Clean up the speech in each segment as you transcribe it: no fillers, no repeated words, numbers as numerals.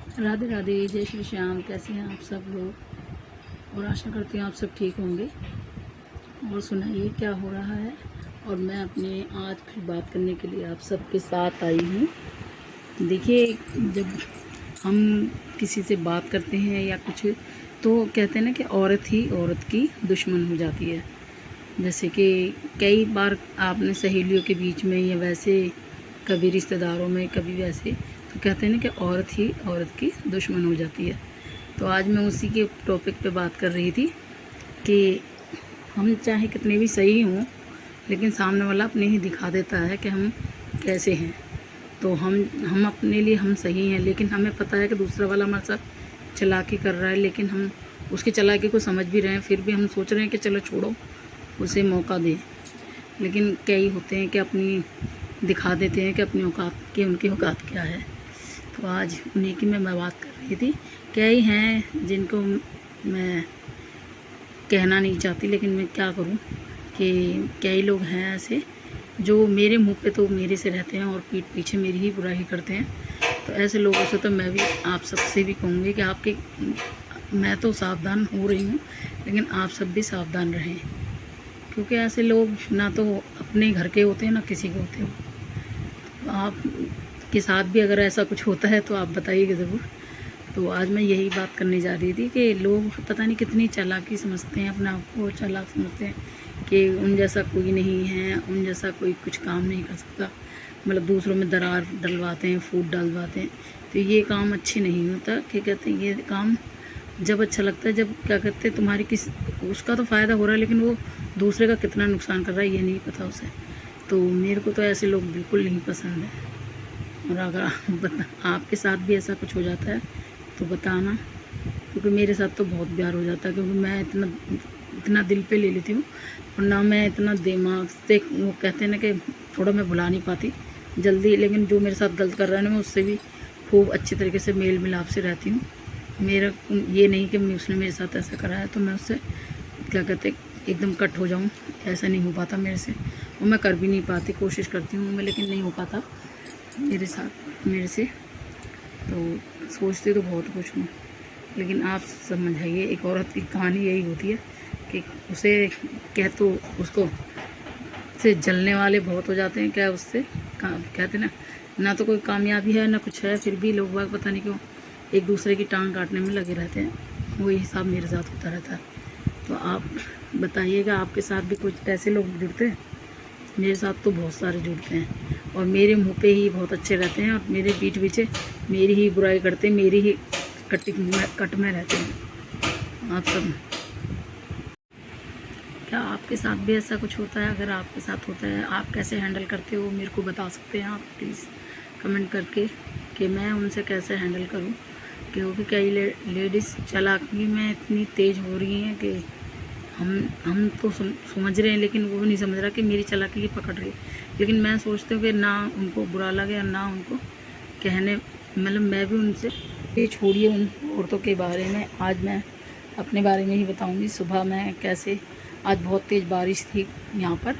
राधे राधे, जय श्री श्याम। कैसे हैं आप सब लोग? और आशा करती हूँ आप सब ठीक होंगे। और सुनाइए क्या हो रहा है। और मैं अपने आज की बात करने के लिए आप सबके साथ आई हूँ। देखिए, जब हम किसी से बात करते हैं या कुछ, तो कहते हैं ना कि औरत ही औरत की दुश्मन हो जाती है। जैसे कि कई बार आपने सहेलियों के बीच में या वैसे कभी रिश्तेदारों में कभी वैसे, तो कहते हैं ना कि औरत ही औरत की दुश्मन हो जाती है। तो आज मैं उसी के टॉपिक पे बात कर रही थी कि हम चाहे कितने भी सही हों, लेकिन सामने वाला अपने ही दिखा देता है कि हम कैसे हैं। तो हम अपने लिए हम सही हैं, लेकिन हमें पता है कि दूसरा वाला हमारे साथ चालाकी कर रहा है, लेकिन हम उसकी चालाकी को समझ भी रहे हैं, फिर भी हम सोच रहे हैं कि चलो छोड़ो, उसे मौका दें। लेकिन कई होते हैं कि अपनी दिखा देते हैं कि अपनी औकात की, उनकी औकात क्या है। तो आज उन्हीं की मैं बात कर रही थी। कई हैं जिनको मैं कहना नहीं चाहती, लेकिन मैं क्या करूं कि कई लोग हैं ऐसे जो मेरे मुंह पे तो मेरे से रहते हैं और पीठ पीछे मेरी ही बुराई करते हैं। तो ऐसे लोगों से तो मैं भी आप सबसे भी कहूँगी कि मैं तो सावधान हो रही हूँ, लेकिन आप सब भी सावधान रहें, क्योंकि ऐसे लोग ना तो अपने घर के होते हैं ना किसी के होते हो। आप के साथ भी अगर ऐसा कुछ होता है तो आप बताइएगा ज़रूर। तो आज मैं यही बात करने जा रही थी कि लोग पता नहीं कितनी चालाकी समझते हैं, अपने आप को चालाक समझते हैं कि उन जैसा कोई नहीं है, उन जैसा कोई कुछ काम नहीं कर सकता। मतलब दूसरों में दरार डलवाते हैं, फूट डलवाते हैं। तो ये काम अच्छे नहीं होता। क्या कहते हैं, ये काम जब अच्छा लगता है जब क्या कहते हैं तुम्हारी उसका तो फ़ायदा हो रहा है, लेकिन वो दूसरे का कितना नुकसान कर रहा है ये नहीं पता उसे। तो मेरे को तो ऐसे लोग बिल्कुल नहीं पसंद है। और अगर आपके साथ भी ऐसा कुछ हो जाता है तो बताना, क्योंकि मेरे साथ तो बहुत प्यार हो जाता है, क्योंकि मैं इतना दिल पे ले लेती हूँ। और ना मैं इतना दिमाग से, वो कहते हैं ना कि थोड़ा मैं भुला नहीं पाती जल्दी, लेकिन जो मेरे साथ गलत कर रहा है ना मैं उससे भी खूब अच्छी तरीके से मेल मिलाप से रहती हूँ। मेरा ये नहीं कि उसने मेरे साथ ऐसा करा है तो मैं उससे क्या कहते एकदम कट हो जाऊँ, ऐसा नहीं हो पाता मेरे से। और मैं कर भी नहीं पाती, कोशिश करती हूँ मैं, लेकिन नहीं हो पाता मेरे से। तो सोचती तो बहुत कुछ हूँ, लेकिन आप समझाइए, एक औरत की कहानी यही होती है कि उसे तो उसको से जलने वाले बहुत हो जाते हैं। क्या उससे कहते हैं ना तो कोई कामयाबी है ना कुछ है, फिर भी लोग बाग पता नहीं क्यों एक दूसरे की टांग काटने में लगे रहते हैं। वही हिसाब मेरे साथ होता रहता है। तो आप बताइएगा, आपके साथ भी कुछ ऐसे लोग जुड़ते हैं? मेरे साथ तो बहुत सारे जुड़ते हैं और मेरे मुंह पे ही बहुत अच्छे रहते हैं और मेरे पीठ पीछे मेरी ही बुराई करते हैं, मेरी ही कट में रहते हैं। आप सब, क्या आपके साथ भी ऐसा कुछ होता है? अगर आपके साथ होता है, आप कैसे हैंडल करते हो मेरे को बता सकते हैं आप प्लीज़ कमेंट करके, कि मैं उनसे कैसे हैंडल करूं। क्योंकि कई लेडीज़ चालाकी में इतनी तेज़ हो रही हैं कि हम तो समझ रहे हैं, लेकिन वो नहीं समझ रहा कि मेरी चालाकी पकड़ रही है। लेकिन मैं सोचती हूँ कि ना उनको बुरा लगे और ना उनको कहने, मतलब मैं भी उनसे, ये छोड़िए उन औरतों के बारे में, आज मैं अपने बारे में ही बताऊंगी। सुबह मैं कैसे, आज बहुत तेज़ बारिश थी यहाँ पर,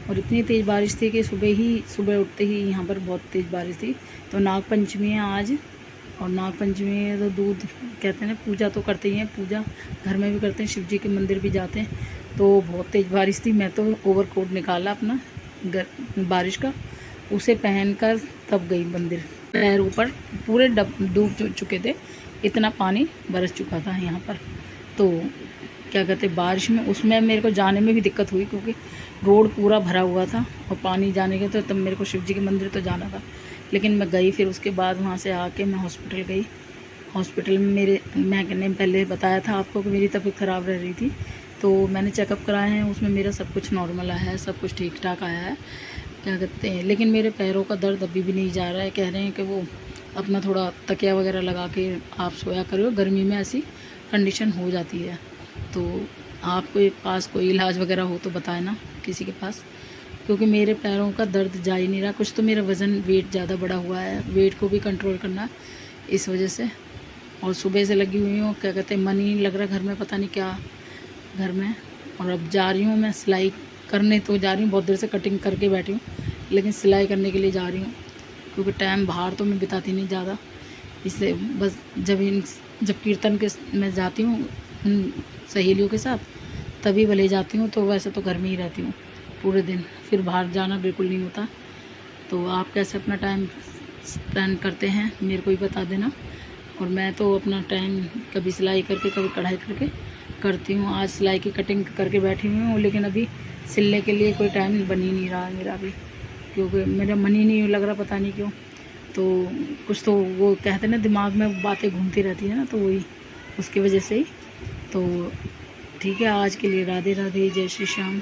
और इतनी तेज़ बारिश थी कि सुबह उठते ही यहाँ पर बहुत तेज़ बारिश थी। तो नागपंचमी है आज, और नागपंचमी में तो दूध कहते हैं ना, पूजा तो करते ही हैं, पूजा घर में भी करते हैं, शिव जी के मंदिर भी जाते हैं। तो बहुत तेज़ बारिश थी, मैं तो ओवरकोट निकाला अपना बारिश का, उसे पहनकर तब गई मंदिर। पैर ऊपर पूरे डूब चुके थे, इतना पानी बरस चुका था यहाँ पर। तो क्या कहते बारिश में, उसमें मेरे को जाने में भी दिक्कत हुई, क्योंकि रोड पूरा भरा हुआ था और पानी जाने के, तो तब मेरे को शिव जी के मंदिर तो जाना था। लेकिन मैं गई, फिर उसके बाद वहाँ से आके मैं हॉस्पिटल गई। हॉस्पिटल में मैंने पहले बताया था आपको कि मेरी तबीयत ख़राब रह रही थी, तो मैंने चेकअप कराए हैं, उसमें मेरा सब कुछ नॉर्मल आया है, सब कुछ ठीक ठाक आया है। क्या कहते हैं, लेकिन मेरे पैरों का दर्द अभी भी नहीं जा रहा है। कह रहे हैं कि वो अपना थोड़ा तकिया वगैरह लगा के आप सोया करो, गर्मी में ऐसी कंडीशन हो जाती है। तो आपके पास कोई इलाज वगैरह हो तो बताए ना किसी के पास, क्योंकि मेरे पैरों का दर्द जा ही नहीं रहा। कुछ तो मेरा वज़न, वेट ज़्यादा बढ़ा हुआ है, वेट को भी कंट्रोल करना इस वजह से। और सुबह से लगी हुई हूँ, क्या कहते हैं, मन ही नहीं लग रहा घर में, पता नहीं क्या घर में। और अब जा रही हूँ मैं सिलाई करने, तो जा रही हूँ, बहुत देर से कटिंग करके बैठी हूँ, लेकिन सिलाई करने के लिए जा रही हूँ, क्योंकि टाइम बाहर तो मैं बिताती नहीं ज़्यादा, इसलिए बस जब कीर्तन के मैं जाती हूँ उन सहेलियों के साथ तभी भले जाती हूँ, तो वैसे तो घर में ही रहती हूँ पूरे दिन, फिर बाहर जाना बिल्कुल नहीं होता। तो आप कैसे अपना टाइम स्पेंड करते हैं मेरे को भी बता देना। और मैं तो अपना टाइम कभी सिलाई करके कभी कढ़ाई करके करती हूँ। आज सिलाई की कटिंग करके बैठी हुई हूँ, लेकिन अभी सिलने के लिए कोई टाइम बन ही नहीं रहा है मेरा अभी, क्योंकि मेरा मन ही नहीं लग रहा, पता नहीं क्यों। तो कुछ तो वो कहते हैं ना, दिमाग में बातें घूमती रहती है ना, तो वही उसकी वजह से ही। तो ठीक है, आज के लिए राधे राधे, जय श्री श्याम।